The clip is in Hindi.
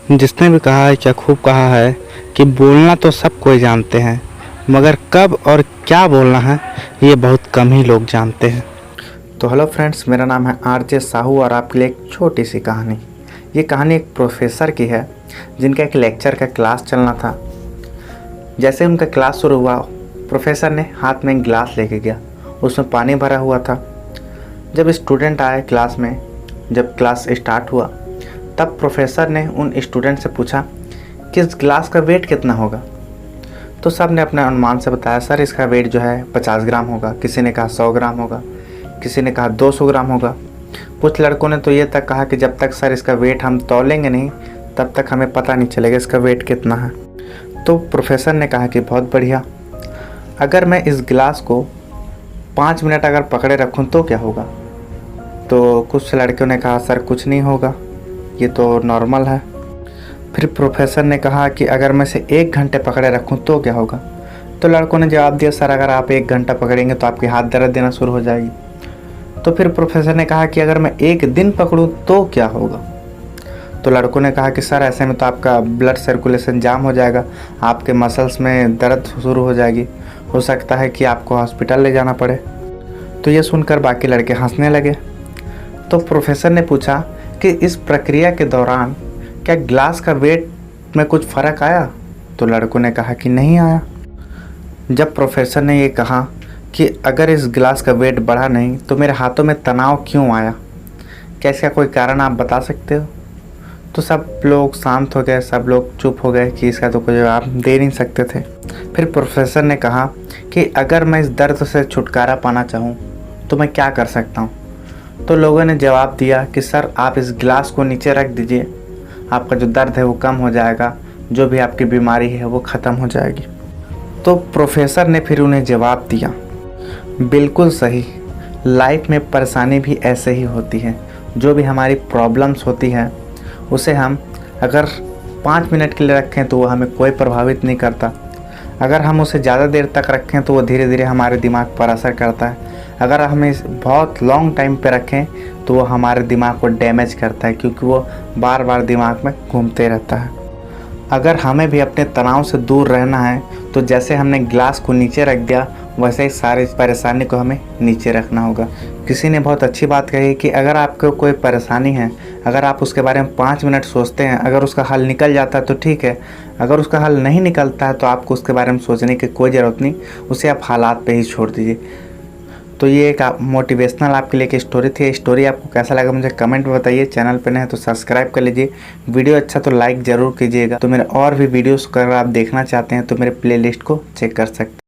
जिसने भी कहा है क्या खूब कहा है कि बोलना तो सब कोई जानते हैं, मगर कब और क्या बोलना है ये बहुत कम ही लोग जानते हैं। तो हेलो फ्रेंड्स, मेरा नाम है आरजे साहू और आपके लिए एक छोटी सी कहानी। ये कहानी एक प्रोफेसर की है जिनका एक लेक्चर का क्लास चलना था। जैसे उनका क्लास शुरू हुआ, प्रोफेसर ने हाथ में एक गिलास लेके गया, उसमें पानी भरा हुआ था। जब स्टूडेंट आए क्लास में, जब क्लास स्टार्ट हुआ, तब प्रोफेसर ने उन स्टूडेंट से पूछा कि इस गिलास का वेट कितना होगा। तो सब ने अपने अनुमान से बताया, सर इसका वेट जो है 50 ग्राम होगा, किसी ने कहा 100 ग्राम होगा, किसी ने कहा 200 ग्राम होगा। कुछ लड़कों ने तो ये तक कहा कि जब तक सर इसका वेट हम तौलेंगे नहीं तब तक हमें पता नहीं चलेगा इसका वेट कितना है। तो प्रोफेसर ने कहा कि बहुत बढ़िया, अगर मैं इस गिलास को 5 मिनट अगर पकड़े रखूं तो क्या होगा। तो कुछ लड़कियों ने कहा सर कुछ नहीं होगा, ये तो नॉर्मल है। फिर प्रोफेसर ने कहा कि अगर मैं इसे 1 घंटे पकड़े रखूं तो क्या होगा। तो लड़कों ने जवाब दिया सर अगर आप 1 घंटा पकड़ेंगे तो आपके हाथ दर्द देना शुरू हो जाएगी। तो फिर प्रोफेसर ने कहा कि अगर मैं 1 दिन पकड़ूं तो क्या होगा। तो लड़कों ने कहा कि सर ऐसे में तो आपका ब्लड सर्कुलेशन जाम हो जाएगा, आपके मसल्स में दर्द शुरू हो जाएगी, हो सकता है कि आपको हॉस्पिटल ले जाना पड़े। तो ये सुनकर बाकी लड़के हंसने लगे। तो प्रोफेसर ने पूछा कि इस प्रक्रिया के दौरान क्या ग्लास का वेट में कुछ फ़र्क आया। तो लड़कों ने कहा कि नहीं आया। जब प्रोफेसर ने ये कहा कि अगर इस गिलास का वेट बढ़ा नहीं तो मेरे हाथों में तनाव क्यों आया, क्या इसका कोई कारण आप बता सकते हो। तो सब लोग शांत हो गए, सब लोग चुप हो गए कि इसका तो कोई जवाब दे नहीं सकते थे। फिर प्रोफेसर ने कहा कि अगर मैं इस दर्द से छुटकारा पाना चाहूँ तो मैं क्या कर सकता हूँ। तो लोगों ने जवाब दिया कि सर आप इस गिलास को नीचे रख दीजिए, आपका जो दर्द है वो कम हो जाएगा, जो भी आपकी बीमारी है वो ख़त्म हो जाएगी। तो प्रोफेसर ने फिर उन्हें जवाब दिया, बिल्कुल सही, लाइफ में परेशानी भी ऐसे ही होती है। जो भी हमारी प्रॉब्लम्स होती हैं उसे हम अगर 5 मिनट के लिए रखें तो वो हमें कोई प्रभावित नहीं करता। अगर हम उसे ज़्यादा देर तक रखें तो वो धीरे धीरे हमारे दिमाग पर असर करता है। अगर हम इस बहुत लॉन्ग टाइम पे रखें तो वो हमारे दिमाग को डैमेज करता है, क्योंकि वो बार बार दिमाग में घूमते रहता है। अगर हमें भी अपने तनाव से दूर रहना है तो जैसे हमने ग्लास को नीचे रख दिया वैसे ही सारी परेशानी को हमें नीचे रखना होगा। किसी ने बहुत अच्छी बात कही कि अगर आपको कोई परेशानी है, अगर आप उसके बारे में 5 मिनट सोचते हैं, अगर उसका हल निकल जाता है तो ठीक है, अगर उसका हल नहीं निकलता है तो आपको उसके बारे में सोचने की कोई ज़रूरत नहीं, उसे आप हालात पे ही छोड़ दीजिए। तो ये एक मोटिवेशनल आपके लिए एक स्टोरी थी। स्टोरी आपको कैसा लगा मुझे कमेंट में बताइए। चैनल पे नए हैं तो सब्सक्राइब कर लीजिए। वीडियो अच्छा तो लाइक ज़रूर कीजिएगा। तो मेरे और भी वीडियोस अगर आप देखना चाहते हैं तो मेरे प्लेलिस्ट को चेक कर सकते हैं।